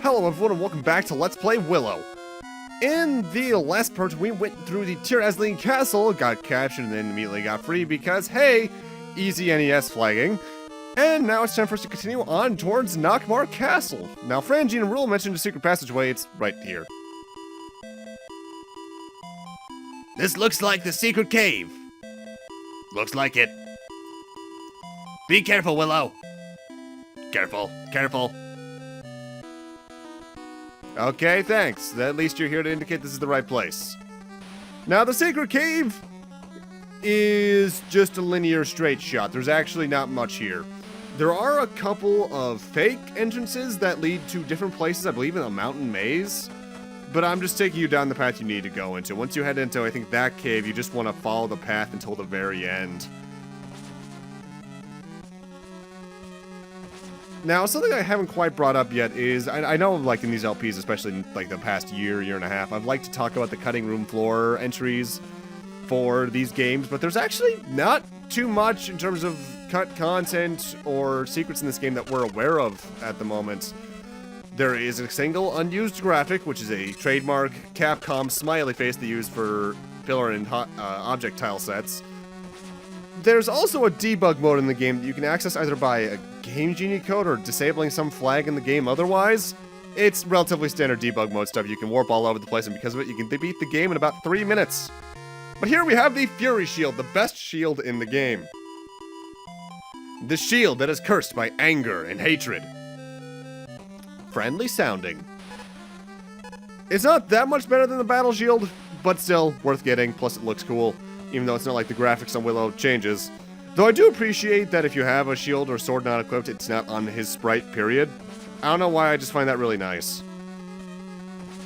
Hello everyone and welcome back to Let's Play Willow. In the last part, we went through the Tir Asleen Castle, got captured, and then immediately got free because, hey, easy NES flagging. And now it's time for us to continue on towards Nockmaar Castle. Now, Frangine and Rule mentioned a secret passageway, it's right here. This looks like the secret cave. Looks like it. Be careful, Willow. Careful, careful. Okay, thanks. At least you're here to indicate this is the right place. Now, the secret cave is just a linear straight shot. There's actually not much here. There are a couple of fake entrances that lead to different places, I believe in a mountain maze. But I'm just taking you down the path you need to go into. Once you head into, I think, that cave, you just want to follow the path until the very end. Now, something I haven't quite brought up yet is, I know, like, in these LPs, especially in, like, the past year and a half, I'd like to talk about the cutting room floor entries for these games, but there's actually not too much in terms of cut content or secrets in this game that we're aware of at the moment. There is a single unused graphic, which is a trademark Capcom smiley face they use for pillar and object tile sets. There's also a debug mode in the game that you can access either by a Game Genie code or disabling some flag in the game otherwise. It's relatively standard debug mode stuff. You can warp all over the place, and because of it, you can beat the game in about 3 minutes. But here we have the Fury Shield, the best shield in the game. The shield that is cursed by anger and hatred. Friendly sounding. It's not that much better than the Battle Shield, but still worth getting, plus it looks cool. Even though it's not like the graphics on Willow changes. Though I do appreciate that if you have a shield or sword not equipped, it's not on his sprite, period. I don't know why, I just find that really nice.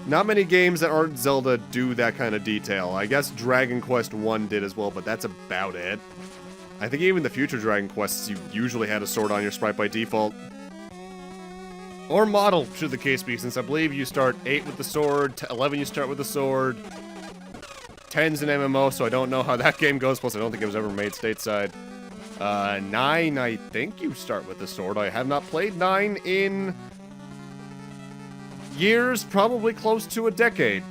Not many games that aren't Zelda do that kind of detail. I guess Dragon Quest I did as well, but that's about it. I think even the future Dragon Quests, you usually had a sword on your sprite by default. Or model, should the case be, since I believe you start 8 with the sword, 11 you start with the sword. 10's an MMO, so I don't know how that game goes, plus I don't think it was ever made stateside. 9, I think you start with the sword. I have not played 9 in years, probably close to a decade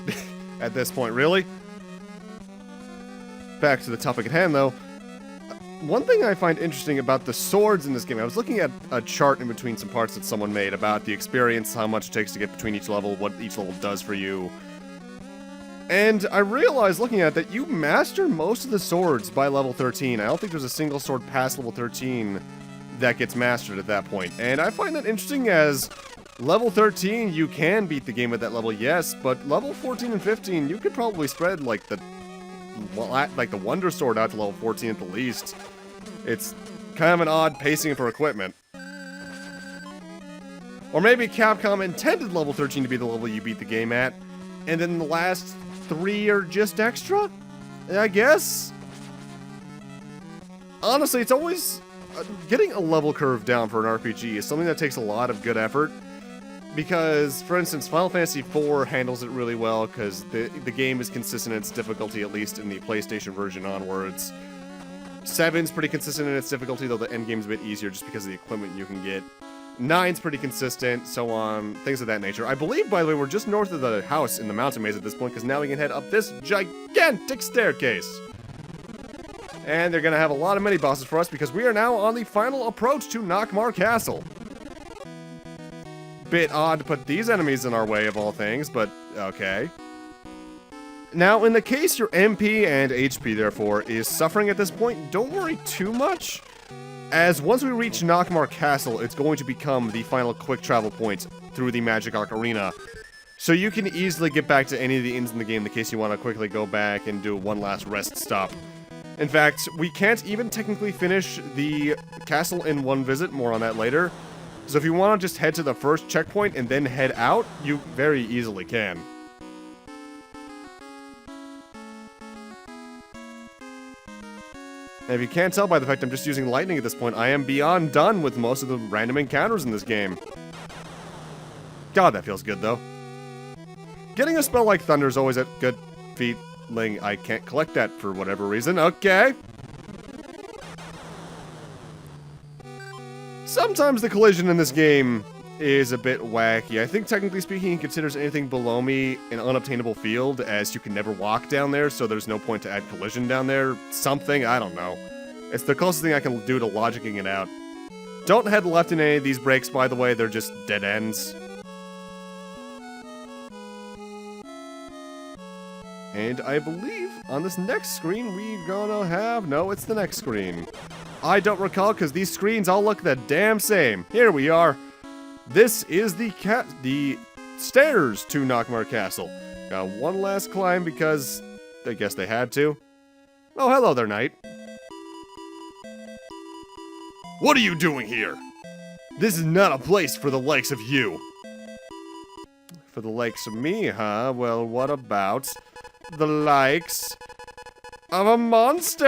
at this point, really. Back to the topic at hand, though. One thing I find interesting about the swords in this game, I was looking at a chart in between some parts that someone made about the experience, how much it takes to get between each level, what each level does for you. And I realized, looking at it, that you master most of the swords by level 13. I don't think there's a single sword past level 13 that gets mastered at that point. And I find that interesting, as level 13, you can beat the game at that level, yes, but level 14 and 15, you could probably spread, like, the Wonder Sword out to level 14 at the least. It's kind of an odd pacing for equipment. Or maybe Capcom intended level 13 to be the level you beat the game at, and then the last 3 are just extra, I guess? Honestly, it's always... getting a level curve down for an RPG is something that takes a lot of good effort. Because, for instance, Final Fantasy IV handles it really well because the game is consistent in its difficulty, at least in the PlayStation version onwards. 7's pretty consistent in its difficulty, though the endgame's a bit easier just because of the equipment you can get. 9's pretty consistent, so on, things of that nature. I believe, by the way, we're just north of the house in the mountain maze at this point, because now we can head up this gigantic staircase. And they're going to have a lot of mini-bosses for us, because we are now on the final approach to Nockmaar Castle. Bit odd to put these enemies in our way, of all things, but okay. Now, in the case your MP and HP, therefore, is suffering at this point, don't worry too much. As once we reach Nockmaar Castle, it's going to become the final quick travel point through the Magic Arc Arena. So you can easily get back to any of the inns in the game in case you want to quickly go back and do one last rest stop. In fact, we can't even technically finish the castle in one visit, more on that later. So if you want to just head to the first checkpoint and then head out, you very easily can. And if you can't tell by the fact I'm just using lightning at this point, I am beyond done with most of the random encounters in this game. God, that feels good, though. Getting a spell like Thunder is always a good feeling. I can't collect that for whatever reason. Okay. Sometimes the collision in this game is a bit wacky. I think technically speaking, he considers anything below me an unobtainable field, as you can never walk down there, so there's no point to add collision down there. Something, I don't know. It's the closest thing I can do to logicking it out. Don't head left in any of these breaks, by the way, they're just dead ends. And I believe on this next screen we're gonna have... No, it's the next screen. I don't recall because these screens all look the damn same. Here we are. This is the stairs to Nockmaar Castle. Got one last climb because I guess they had to. Oh, hello there, knight. What are you doing here? This is not a place for the likes of you. For the likes of me, huh? Well, what about the likes of a monster?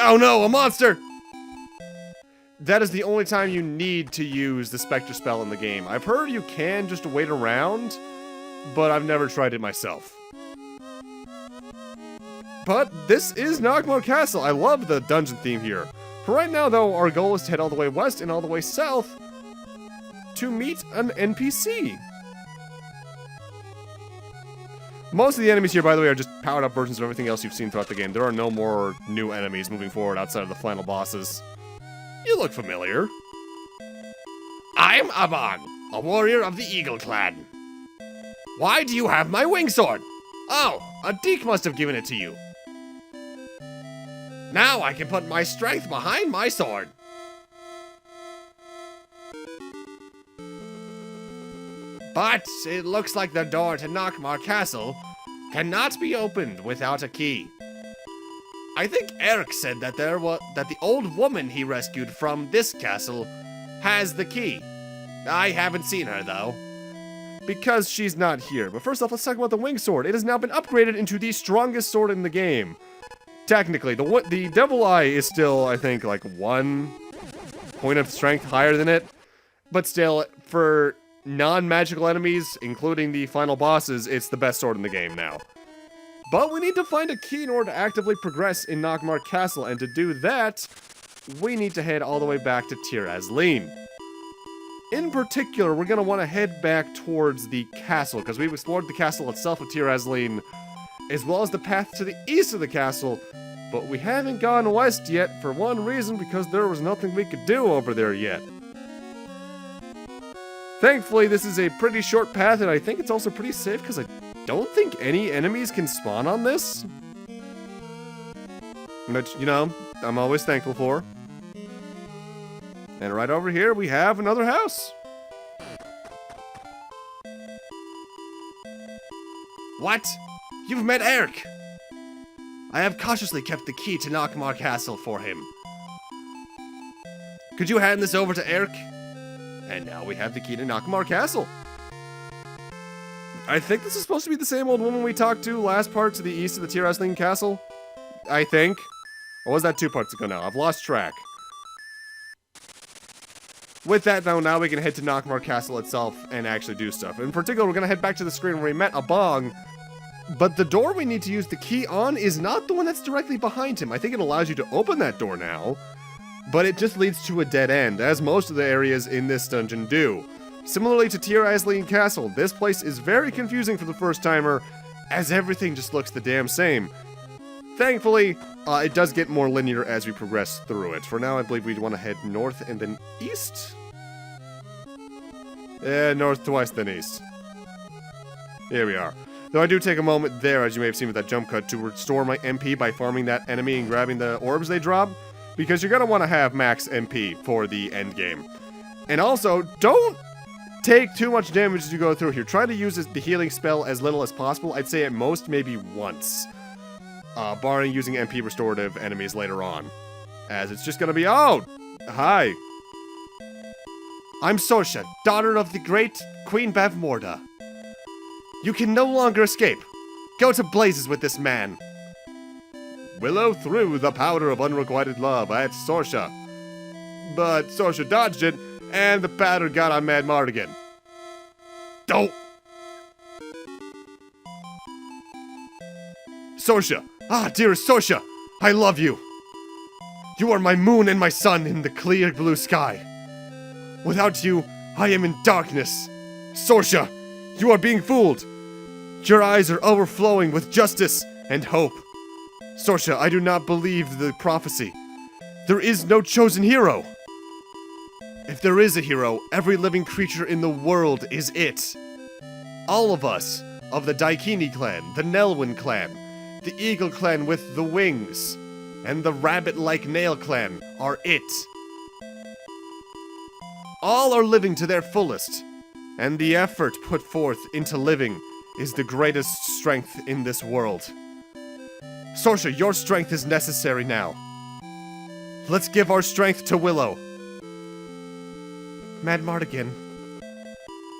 Oh no, a monster! That is the only time you need to use the Spectre spell in the game. I've heard you can just wait around, but I've never tried it myself. But this is Nockmaar Castle. I love the dungeon theme here. For right now, though, our goal is to head all the way west and all the way south to meet an NPC. Most of the enemies here, by the way, are just powered up versions of everything else you've seen throughout the game. There are no more new enemies moving forward outside of the final bosses. You look familiar. I'm Aban, a warrior of the Eagle Clan. Why do you have my wing sword? Oh, a Deke must have given it to you. Now I can put my strength behind my sword. But it looks like the door to Nockmaar Castle cannot be opened without a key. I think Eric said that the old woman he rescued from this castle has the key. I haven't seen her though. Because she's not here. But first off, let's talk about the wing sword. It has now been upgraded into the strongest sword in the game. Technically, the Devil Eye is still, I think, like 1 point of strength higher than it. But still, for non-magical enemies, including the final bosses, it's the best sword in the game now. But we need to find a key in order to actively progress in Nockmaar Castle, and to do that, we need to head all the way back to Tir Asleen. In particular, we're going to want to head back towards the castle, because we've explored the castle itself of Tir Asleen, as well as the path to the east of the castle, but we haven't gone west yet for one reason, because there was nothing we could do over there yet. Thankfully, this is a pretty short path, and I think it's also pretty safe, because I don't think any enemies can spawn on this. Which, you know, I'm always thankful for. And right over here, we have another house. What? You've met Eric! I have cautiously kept the key to Nockmaar Castle for him. Could you hand this over to Eric? And now we have the key to Nockmaar Castle. I think this is supposed to be the same old woman we talked to last part to the east of the Tir Asleen Castle. I think. Or was that 2 parts ago now? I've lost track. With that, though, now we can head to Nockmaar Castle itself and actually do stuff. In particular, we're going to head back to the screen where we met Abong. But the door we need to use the key on is not the one that's directly behind him. I think it allows you to open that door now. But it just leads to a dead end, as most of the areas in this dungeon do. Similarly to Tir Asleen Castle, this place is very confusing for the first timer, as everything just looks the damn same. Thankfully, it does get more linear as we progress through it. For now, I believe we'd want to head north and then east? North to west, then east. Here we are. Though I do take a moment there, as you may have seen with that jump cut, to restore my MP by farming that enemy and grabbing the orbs they drop, because you're going to want to have max MP for the end game. And also, don't take too much damage as you go through here. Try to use the healing spell as little as possible. I'd say at most maybe once. Barring using MP restorative enemies later on. As it's just gonna be, oh! Hi. I'm Sorsha, daughter of the great Queen Bavmoda. You can no longer escape. Go to blazes with this man. Willow threw the powder of unrequited love at Sorsha. But Sorsha dodged it, and the powder got on Mad Mardigan. Don't! Sorsha! Ah, dearest Sorsha! I love you! You are my moon and my sun in the clear blue sky. Without you, I am in darkness. Sorsha, you are being fooled. Your eyes are overflowing with justice and hope. Sorsha, I do not believe the prophecy. There is no chosen hero. If there is a hero, every living creature in the world is it. All of us, of the Daikini clan, the Nelwyn clan, the Eagle clan with the wings, and the Rabbit-like Nail clan are it. All are living to their fullest, and the effort put forth into living is the greatest strength in this world. Sorsha, your strength is necessary now. Let's give our strength to Willow. Mad Mardigan.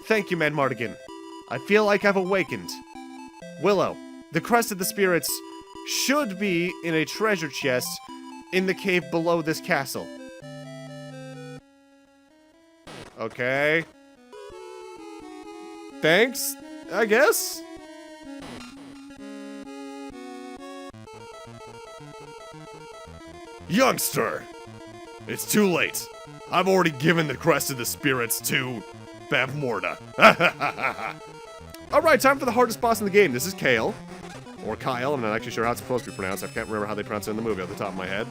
Thank you, Mad Mardigan. I feel like I've awakened. Willow, the crest of the spirits should be in a treasure chest in the cave below this castle. Okay. Thanks, I guess? Youngster! It's too late. I've already given the crest of the spirits to Bavmoda. Alright, time for the hardest boss in the game. This is Kael. Or Kael, I'm not actually sure how it's supposed to be pronounced. I can't remember how they pronounce it in the movie off the top of my head.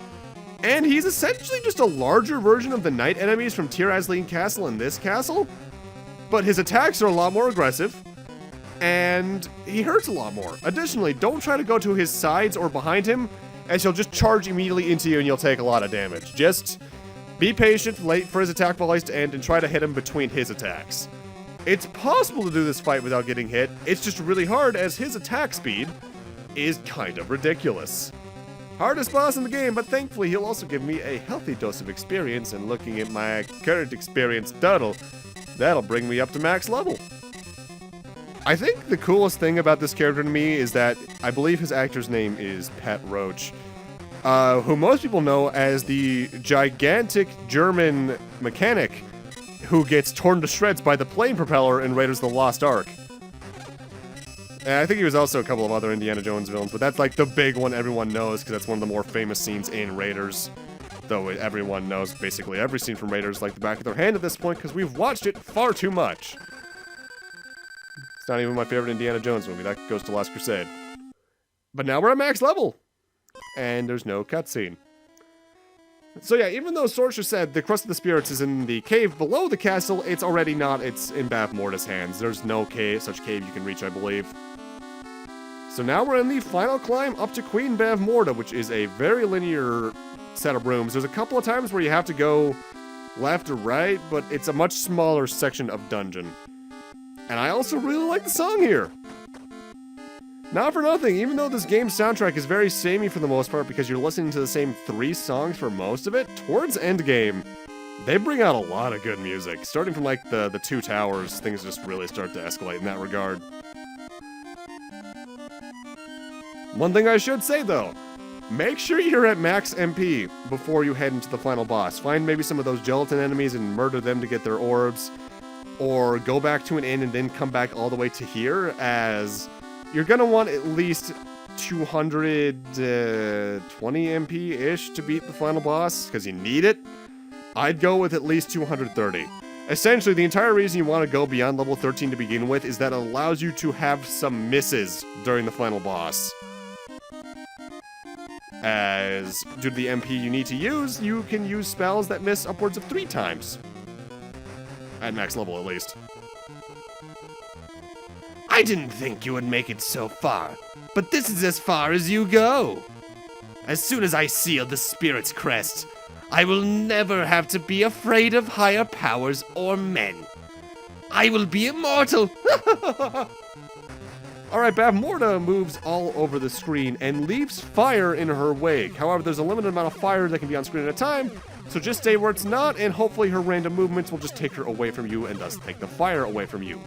And he's essentially just a larger version of the knight enemies from Tir Asleen Castle in this castle. But his attacks are a lot more aggressive. And he hurts a lot more. Additionally, don't try to go to his sides or behind him, as he'll just charge immediately into you and you'll take a lot of damage. Just be patient, wait for his attack volleys to end, and try to hit him between his attacks. It's possible to do this fight without getting hit, it's just really hard as his attack speed is kind of ridiculous. Hardest boss in the game, but thankfully he'll also give me a healthy dose of experience, and looking at my current experience total, that'll bring me up to max level. I think the coolest thing about this character to me is that I believe his actor's name is Pat Roach, who most people know as the gigantic German mechanic who gets torn to shreds by the plane propeller in Raiders of the Lost Ark. And I think he was also a couple of other Indiana Jones villains, but that's like the big one everyone knows because that's one of the more famous scenes in Raiders. Though everyone knows basically every scene from Raiders like the back of their hand at this point because we've watched it far too much. It's not even my favorite Indiana Jones movie. That goes to Last Crusade. But now we're at max level. And there's no cutscene. So yeah, even though Sorsha said the crest of the spirits is in the cave below the castle, it's already not. It's in Bavmoda's hands. There's no such cave you can reach, I believe. So now we're in the final climb up to Queen Bavmoda, which is a very linear set of rooms. There's a couple of times where you have to go left or right, but it's a much smaller section of dungeon. And I also really like the song here. Not for nothing, even though this game's soundtrack is very samey for the most part because you're listening to the same 3 songs for most of it, towards Endgame, they bring out a lot of good music. Starting from like the 2 towers, things just really start to escalate in that regard. One thing I should say though, make sure you're at max MP before you head into the final boss. Find maybe some of those gelatin enemies and murder them to get their orbs, or go back to an inn and then come back all the way to here, as you're gonna want at least 220 MP-ish to beat the final boss, because you need it. I'd go with at least 230. Essentially, the entire reason you want to go beyond level 13 to begin with is that it allows you to have some misses during the final boss. As, due to the MP you need to use, you can use spells that miss upwards of 3 times. At max level, at least. I didn't think you would make it so far, but this is as far as you go. As soon as I seal the Spirit's crest, I will never have to be afraid of higher powers or men. I will be immortal! Alright, Bavmoda moves all over the screen and leaves fire in her wake. However, there's a limited amount of fire that can be on screen at a time, so just stay where it's not, and hopefully her random movements will just take her away from you and thus take the fire away from you.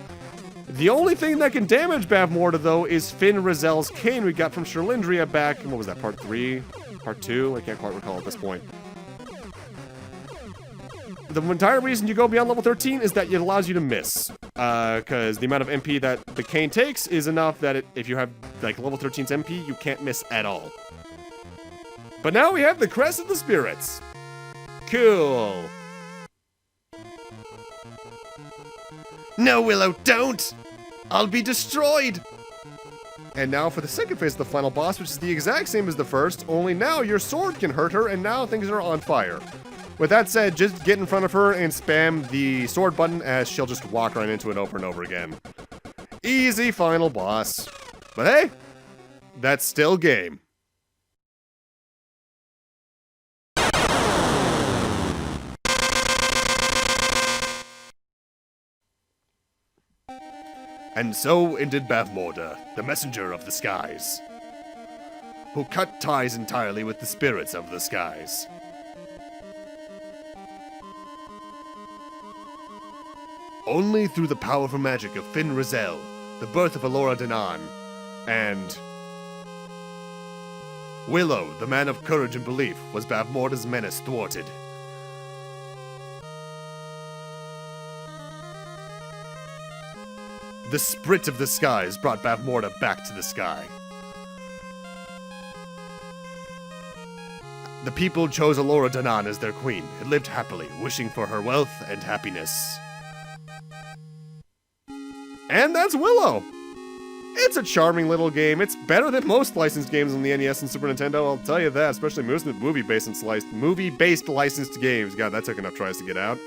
The only thing that can damage Bavmoda, though, is Finn Rizzel's cane we got from Sherlindria back in, what was that, part 3? Part 2? I can't quite recall at this point. The entire reason you go beyond level 13 is that it allows you to miss. Because the amount of MP that the cane takes is enough that if you have, like, level 13's MP, you can't miss at all. But now we have the Crest of the Spirits. Cool. No, Willow, don't! I'll be destroyed! And now for the second phase of the final boss, which is the exact same as the first, only now your sword can hurt her and now things are on fire. With that said, just get in front of her and spam the sword button as she'll just walk right into it over and over again. Easy final boss. But hey, that's still game. And so ended Bavmoda, the messenger of the skies, who cut ties entirely with the spirits of the skies. Only through the powerful magic of Fin Raziel, the birth of Elora Danan, and Willow, the man of courage and belief, was Bavmoda's menace thwarted. The Sprit of the Skies brought Bavmoda back to the sky. The people chose Elora Danan as their queen and lived happily, wishing for her wealth and happiness. And that's Willow! It's a charming little game. It's better than most licensed games on the NES and Super Nintendo, I'll tell you that, especially movie-based licensed games. God, that took enough tries to get out.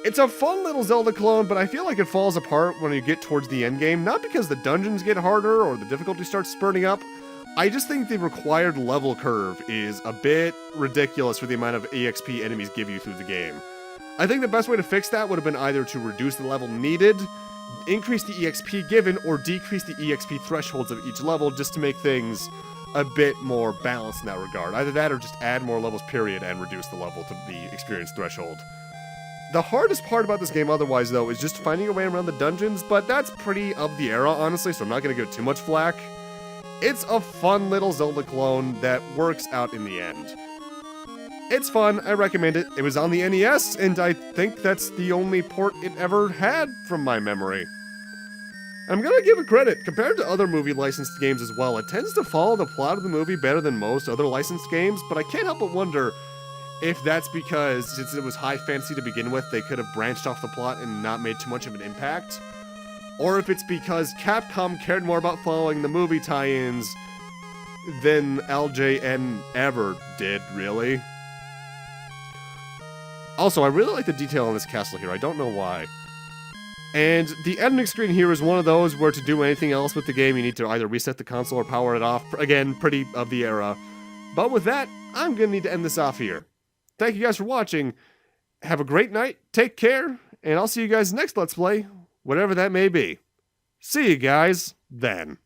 It's a fun little Zelda clone, but I feel like it falls apart when you get towards the end game, not because the dungeons get harder or the difficulty starts spurting up. I just think the required level curve is a bit ridiculous for the amount of EXP enemies give you through the game. I think the best way to fix that would have been either to reduce the level needed, increase the EXP given, or decrease the EXP thresholds of each level just to make things a bit more balanced in that regard. Either that or just add more levels period and reduce the level to the experience threshold. The hardest part about this game otherwise, though, is just finding your way around the dungeons, but that's pretty of the era, honestly, so I'm not going to give too much flack. It's a fun little Zelda clone that works out in the end. It's fun, I recommend it. It was on the NES, and I think that's the only port it ever had from my memory. I'm gonna give it credit. Compared to other movie licensed games as well, it tends to follow the plot of the movie better than most other licensed games, but I can't help but wonder if that's because, since it was high fantasy to begin with, they could have branched off the plot and not made too much of an impact. Or if it's because Capcom cared more about following the movie tie-ins than LJN ever did, really. Also, I really like the detail on this castle here. I don't know why. And the ending screen here is one of those where to do anything else with the game, you need to either reset the console or power it off. Again, pretty of the era. But with that, I'm going to need to end this off here. Thank you guys for watching. Have a great night, take care, and I'll see you guys next Let's Play, whatever that may be. See you guys then.